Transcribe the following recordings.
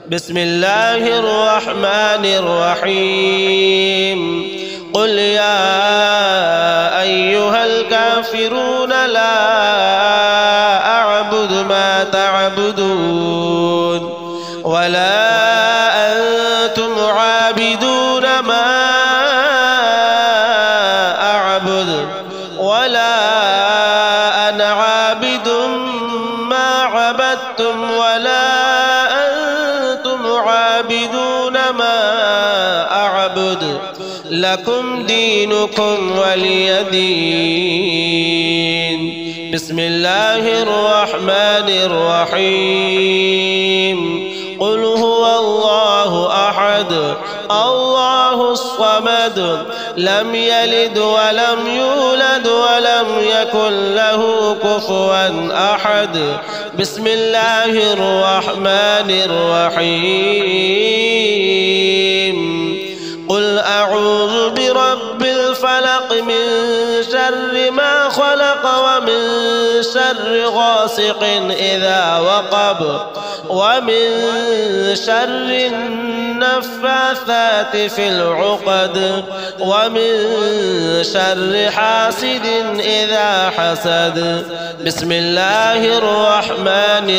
بسم الله الرحمن الرحيم قل يا أيها الكافرون لا أعبد ما تعبدون ولا أنتم عابدون ما أعبد ولا أنا عابد ما عبدتم ولا عابدون ما أعبد لكم دينكم ولي دين. بسم الله الرحمن الرحيم قل هو الله أحد الله الصمد لم يلد ولم يولد ولم يكن له كفوا أحد. بسم الله الرحمن الرحيم قل أعوذ برب الفلق من شر ما خلق ومن شر غاسق إذا وقب ومن شر النفاثات في العقد ومن شر حاسد إذا حسد. بسم الله الرحمن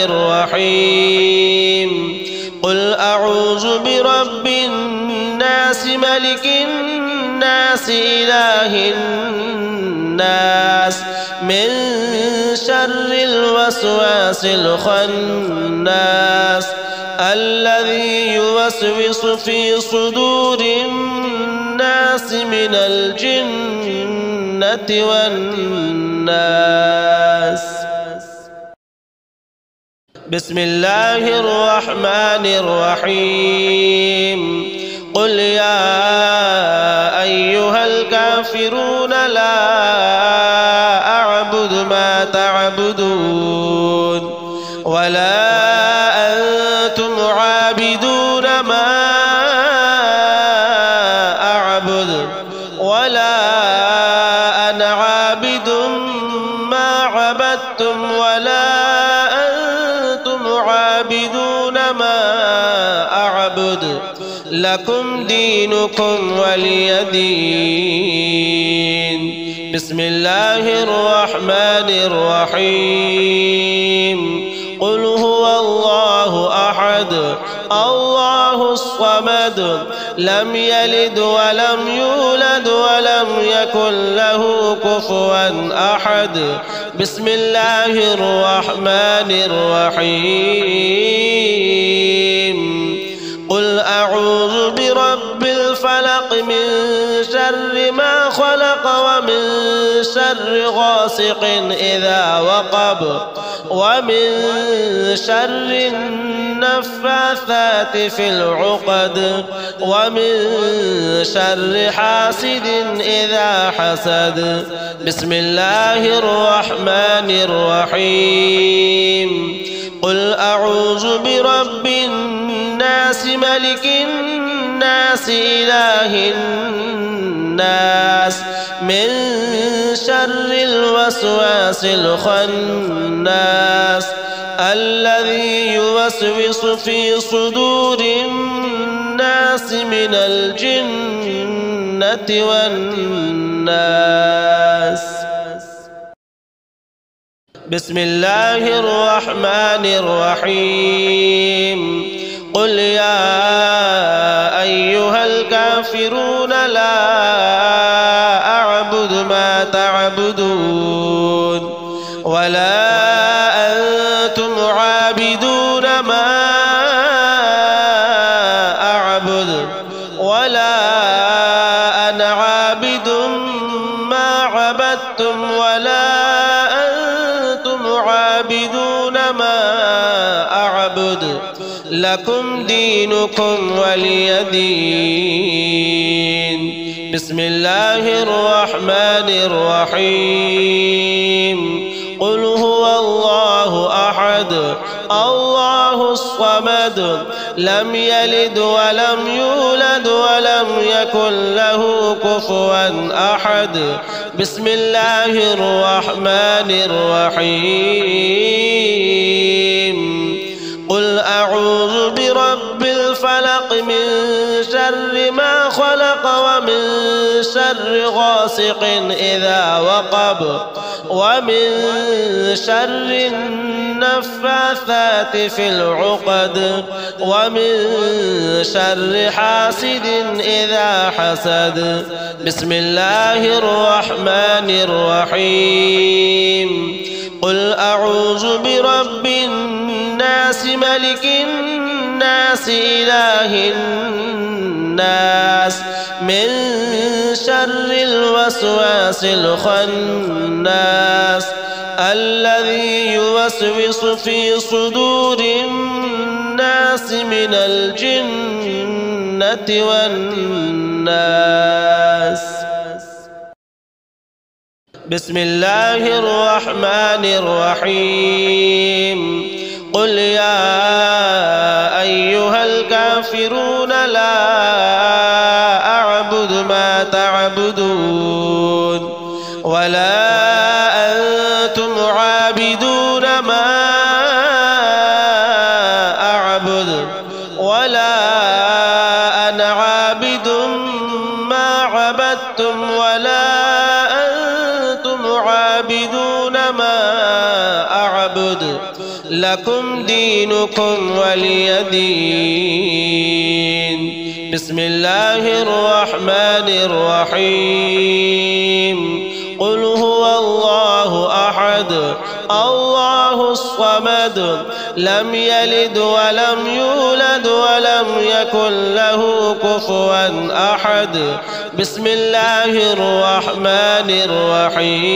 الرحيم قل أعوذ برب الناس ملك الناس إله الناس من شر الوسواس الخناس الذي يوسوس في صدور الناس من الجنة والناس. بسم الله الرحمن الرحيم قل يا أيها الكافرون لا أعبد ما تعبدون ولا أنتم عابدون ما أعبد ولا أنا عابد ما عبدتم ولا عابدون ما أعبد لكم دينكم ولي دين. بسم الله الرحمن الرحيم قل هو الله أحد الله الصمد لم يلد ولم يولد ولم يكن له كفوا أحد. بسم الله الرحمن الرحيم قل أعوذ برب الفلق من شر ما خلق ومن شر غاسق إذا وقب ومن شر النفاثات في العقد ومن شر حاسد إذا حسد. بسم الله الرحمن الرحيم قل أعوذ برب الناس ملك الناس إله الناس من شر الوسواس الخناس الذي يوسوس في صدور الناس من الجنة والناس. بسم الله الرحمن الرحيم قل يا أيها الكافرون لا أعبد ما تعبدون ولا أنتم عابدون ما أعبد ولا أنا عابد ما عبدتم ولا عابدون ما أعبد لكم دينكم ولي دين. بسم الله الرحمن الرحيم قل هو الله أحد الله الصمد لم يلد ولم يولد ولم يكن له كفوا أحد. بسم الله الرحمن الرحيم قل أعوذ برب الفلق من شر ما خلق ومن شر غاسق إذا وقب ومن شر النفاثات في العقد ومن شر حاسد إذا حسد. بسم الله الرحمن الرحيم. قل أعوذ برب الناس ملك الناس إله الناس من شر الوسواس الخناس الذي يوسوس في صدور الناس من الجنة والناس. بسم الله الرحمن الرحيم. قل يا أيها الكافرون لا أعبد ما تعبدون ولا أنتم عابدون ما أعبد ولا أنا عابد ما عبدتم ولا عابدون ما أعبد لكم دينكم ولي دين. بسم الله الرحمن الرحيم. قل هو الله أحد الله الصمد لم يلد ولم يولد ولم يكن له كفوا أحد. بسم الله الرحمن الرحيم.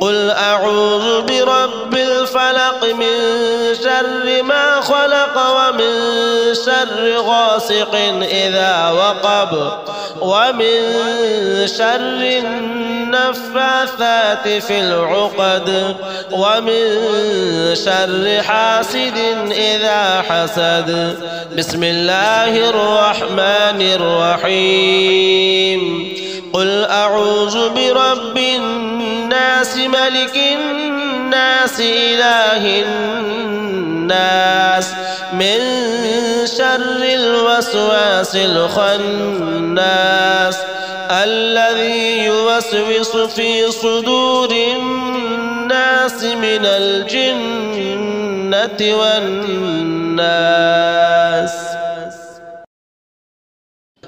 قل أعوذ برب الفلق من شر ما خلق ومن شر غاسق إذا وقب ومن شر النفاثات في العقد ومن شر حاسد إذا حسد. بسم الله الرحمن الرحيم. قل أعوذ برب الناس ملك الناس إله الناس من شر الوسواس الخناس الذي يوسوس في صدور الناس من الجنة والناس.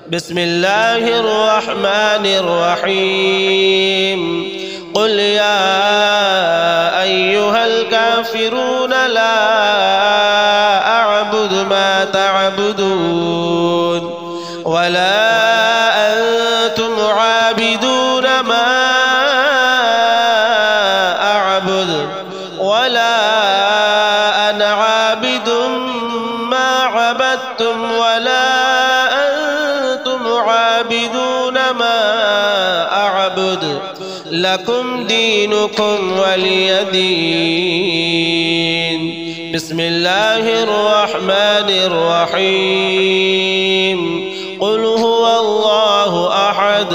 بسم الله الرحمن الرحيم. قل يا أيها الكافرون لا أعبد ما تعبدون ولا أنتم عابدون ما أعبد ولا أنا عابد ما عبدتم ولا عابدون ما أعبد لكم دينكم ولي دين. بسم الله الرحمن الرحيم. قل هو الله أحد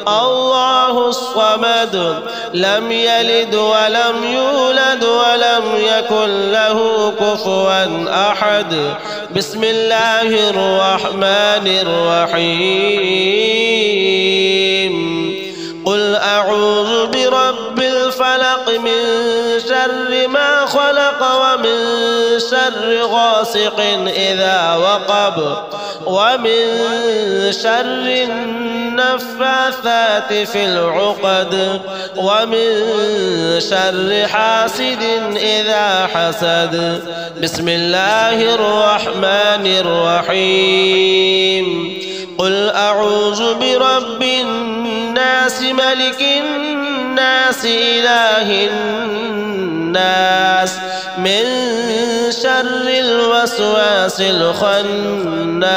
الله الصمد لم يلد ولم يولد ولم يكن له كفوا أحد. بسم الله الرحمن الرحيم. قل أعوذ برب الفلق من شر ما خلق ومن شر غاسق إذا وقب ومن شر النفاثات في العقد ومن شر حاسد إذا حسد. بسم الله الرحمن الرحيم. قل أعوذ برب الناس ملك الناس إله الناس من شر الوسواس الخناس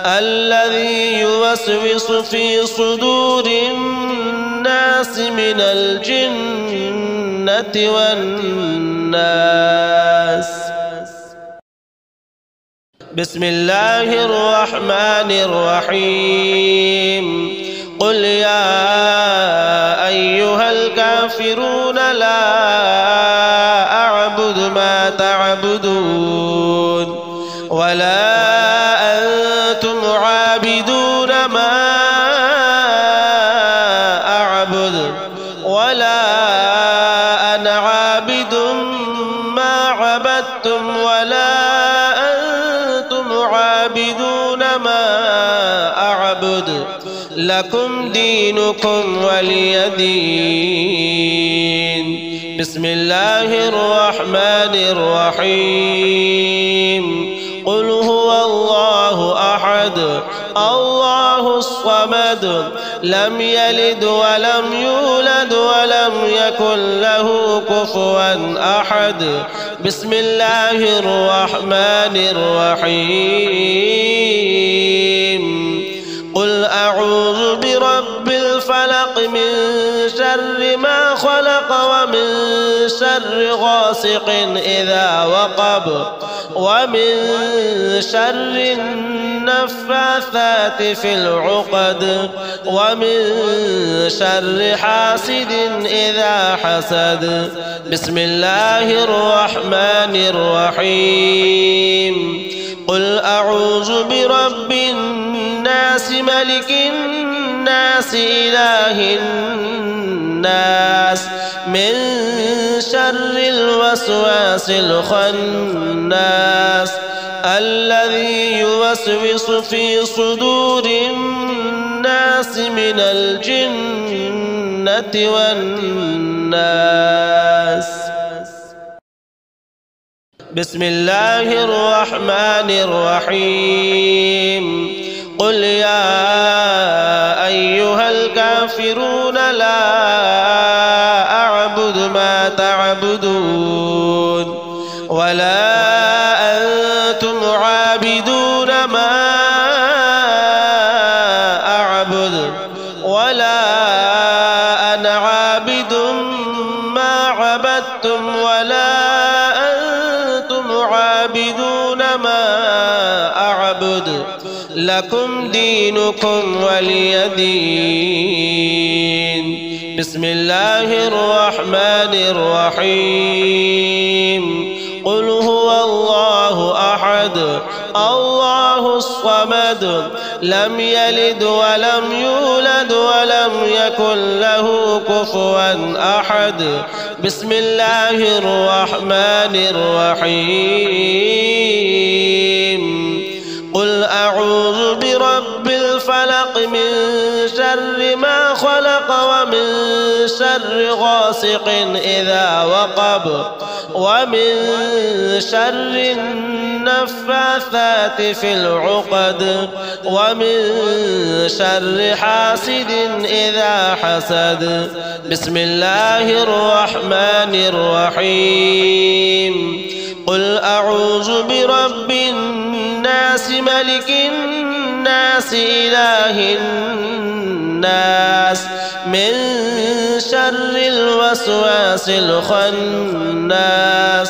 الذي يوسوس في صدور الناس من الجنة والناس. بسم الله الرحمن الرحيم. قل يا أيها الكافرون لا أعبد تعبدون ولا أنتم عابدون ما أعبد ولا أنا عابد ما عبدتم ولا أنتم عابدون ما أعبد لكم دينكم ولي دين. بسم الله الرحمن الرحيم. قل هو الله أحد الله الصمد لم يلد ولم يولد ولم يكن له كفوا أحد. بسم الله الرحمن الرحيم. قل أعوذ برب الفلق من شر ما خلق ومن شر غاسق إذا وقب ومن شر النفاثات في العقد ومن شر حاسد إذا حسد. بسم الله الرحمن الرحيم. قل أعوذ برب الناس ملك الناس إله الناس من شر الوسواس الخناس الذي يوسوس في صدور الناس من الجنة والناس. بسم الله الرحمن الرحيم. قل يا أيها الكافرون لا أعبد ما تعبدون ولا أنتم عابدون ما أعبد ولا أنا عابد ما عبدتم ولا أنتم عابدون ما أعبد لكم دينكم ولي دين. بسم الله الرحمن الرحيم. قل هو الله أحد الله الصمد لم يلد ولم يولد ولم يكن له كفوا أحد. بسم الله الرحمن الرحيم. قل أعوذ برب الفلق من شر ما خلق ومن شر غاسق إذا وقب ومن شر النفاثات في العقد ومن شر حاسد إذا حسد. بسم الله الرحمن الرحيم. قل أعوذ برب الناس ملك الناس إله الناس من شر الوسواس الخناس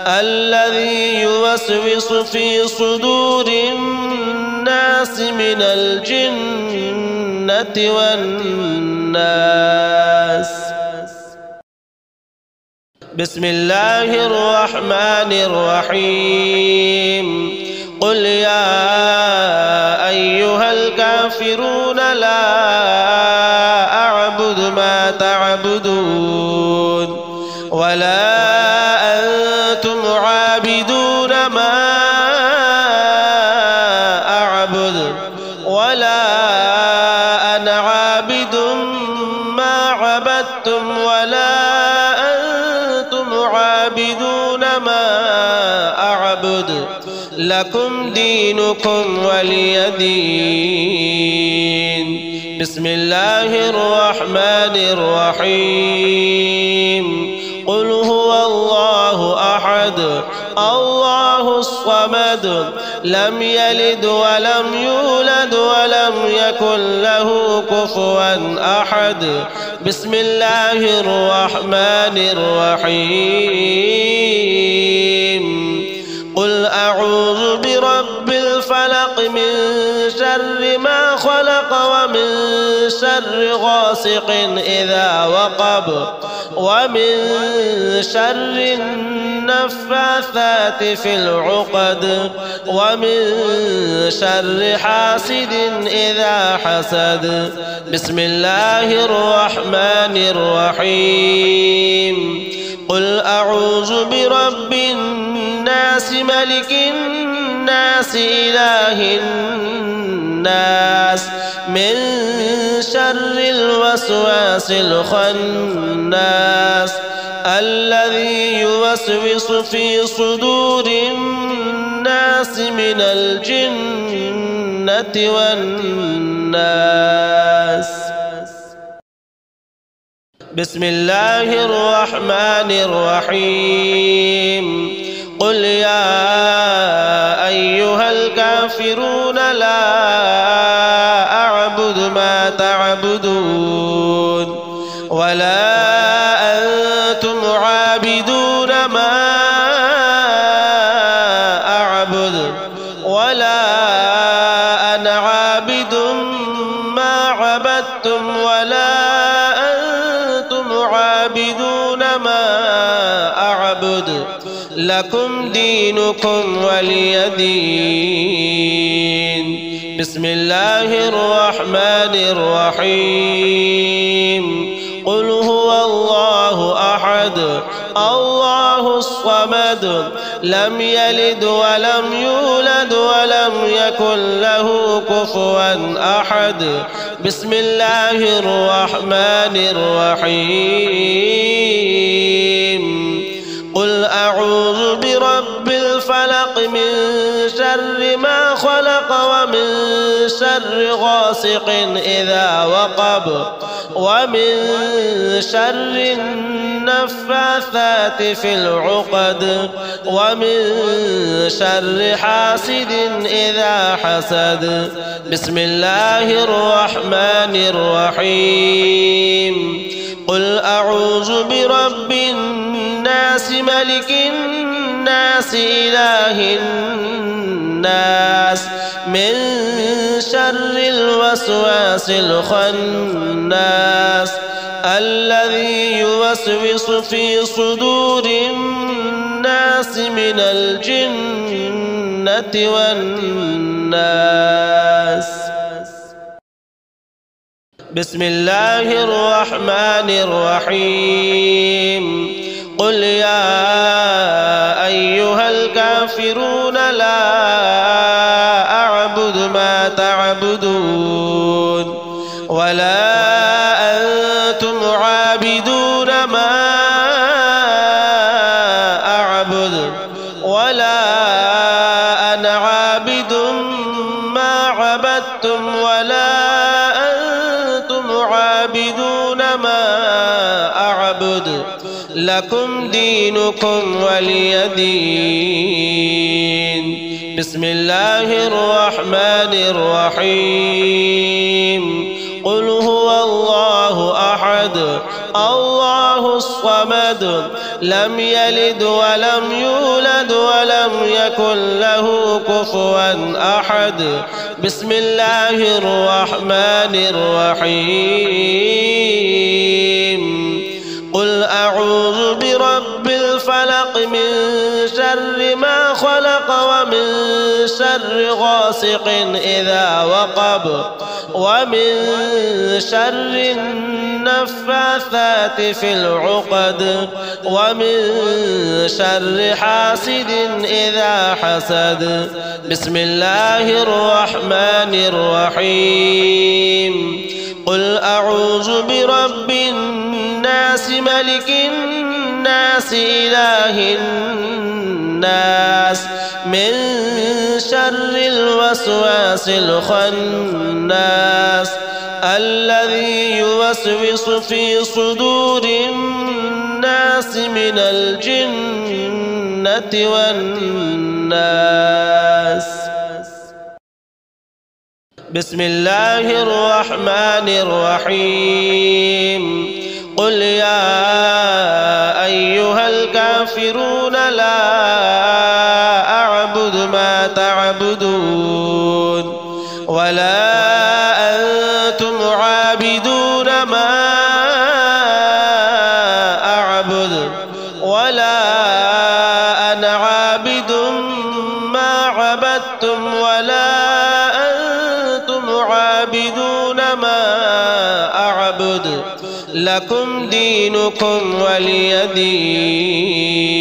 الذي يوسوس في صدور الناس من الجنة والناس. بسم الله الرحمن الرحيم. قل يا أيها الكافرون لا أعبد ما تعبدون ولا أنتم عابدون ما أعبد ولا أنا عابد ما عبدتم ولا أنتم عابدون ما أعبد لكم دينكم ولي دين. بسم الله الرحمن الرحيم. قل هو الله أحد الله الصمد لم يلد ولم يولد ولم يكن له كفوا أحد. بسم الله الرحمن الرحيم. قل أعوذ برب الفلق من شر ما خلق ومن شر غاسق إذا وقب ومن شر النفاثات في العقد ومن شر حاسد إذا حسد. بسم الله الرحمن الرحيم. قل أعوذ برب الناس ملك الناس إله الناس من شر الوسواس الخناس الذي يوسوس في صدور الناس من الجنة والناس. بسم الله الرحمن الرحيم. قل يا أيها الكافرون لا أعبد ما تعبدون ولا أنتم عابدون ما أعبد ولا أنا عابد ما عبدتم ولا أنتم عابدون ما أعبد لكم دينكم ولي دين. بسم الله الرحمن الرحيم. قل هو الله أحد الله الصمد لم يلد ولم يولد ولم يكن له كفوا أحد. بسم الله الرحمن الرحيم. قل أعوذ برب الفلق من شر ما خلق ومن شر غاسق إذا وقب ومن شر النفاثات في العقد ومن شر حاسد إذا حسد. بسم الله الرحمن الرحيم. قل أعوذ برب الناس ملك الناس إله الناس من شر الوسواس الخناس الذي يوسوس في صدور الناس من الجنة والناس. بسم الله الرحمن الرحيم. قل يا أيها الكافرون لا أعبد ما تعبدون ولا أنتم عابدون ما أعبد ولا أنا عابد ما عبدتم ولا أنتم عابدون ما أعبد لكم دينكم ولي دين. بسم الله الرحمن الرحيم. قل هو الله أحد الله الصمد لم يلد ولم يولد ولم يكن له كفوا أحد. بسم الله الرحمن الرحيم. قل أعوذ برب الفلق من شر ما خلق ومن شر غاسق إذا وقب ومن شر النفاثات في العقد ومن شر حاسد إذا حسد. بسم الله الرحمن الرحيم. قل أعوذ برب الناس ملك الناس إله الناس من شر الوسواس الخناس الذي يوسوس في صدور الناس من الجنة والناس. بسم الله الرحمن الرحيم. قل يا أيها الكافرون لا أعبد ما تعبدون ولا أنتم عابدون عبدتم ولا أنتم عابدون ما أعبد لكم دينكم ولي دين.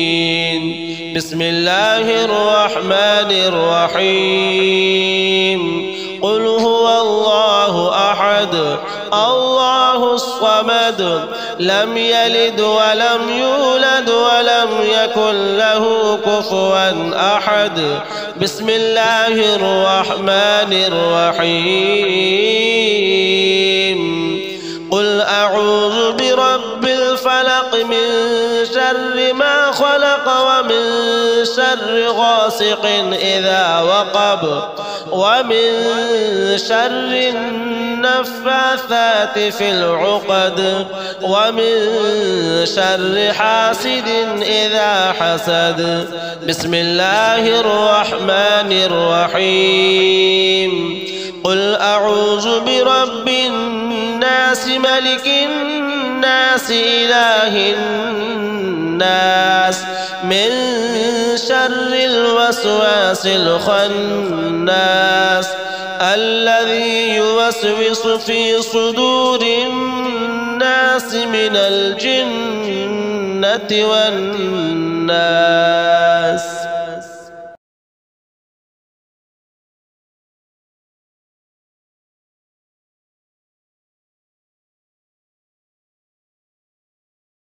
بسم الله الرحمن الرحيم. قل هو الله أحد الله الصمد لم يلد ولم يولد ولم يكن له كفوا أحد. بسم الله الرحمن الرحيم. قل أعوذ برب الفلق من شر ما خلق ومن شر غاسق إذا وقب ومن شر النفاثات في العقد ومن شر حاسد إذا حسد. بسم الله الرحمن الرحيم. قل أعوذ برب الناس ملك الناس إله الناس من شر الوسواس الخناس الذي يوسوس في صدور الناس من الجنة والناس.